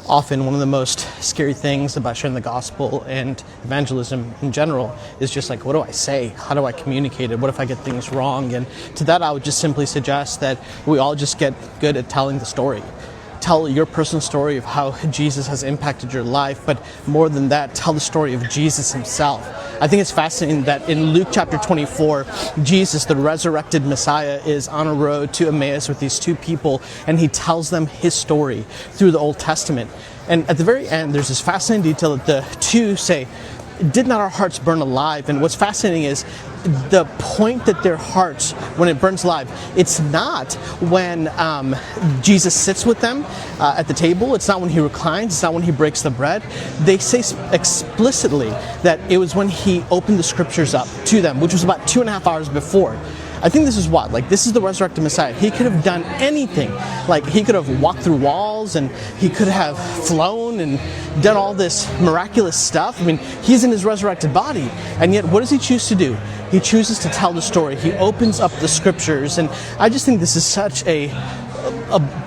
often one of the most scary things about sharing the gospel and evangelism in general is just like, what do I say? How do I communicate it? What if I get things wrong? And to that, I would just simply suggest that we all just get good at telling the story. Tell your personal story of how Jesus has impacted your life, but more than that, tell the story of Jesus himself. I think it's fascinating that in Luke chapter 24, Jesus, the resurrected Messiah, is on a road to Emmaus with these two people, and he tells them his story through the Old Testament. And at the very end, there's this fascinating detail that the two say, "Did not our hearts burn alive?" And what's fascinating is the point that their hearts, when it burns alive, it's not when Jesus sits with them at the table. It's not when he reclines. It's not when he breaks the bread. They say explicitly that it was when he opened the scriptures up to them, which was about 2.5 hours before. I think this is what, like, this is the resurrected Messiah. He could have done anything. Like, he could have walked through walls, and he could have flown and done all this miraculous stuff. I mean, he's in his resurrected body. And yet, what does he choose to do? He chooses to tell the story. He opens up the scriptures. And I just think this is such a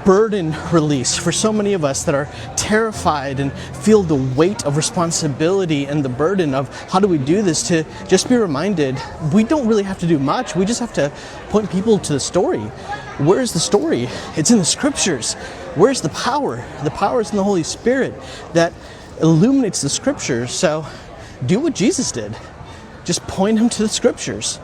burden release for so many of us that are terrified and feel the weight of responsibility and the burden of how do we do this, to just be reminded we don't really have to do much. We just have to point people to the story. Where's the story? It's in the scriptures. Where's the power? The power is in the Holy Spirit that illuminates the scriptures. So do what Jesus did. Just point him to the scriptures.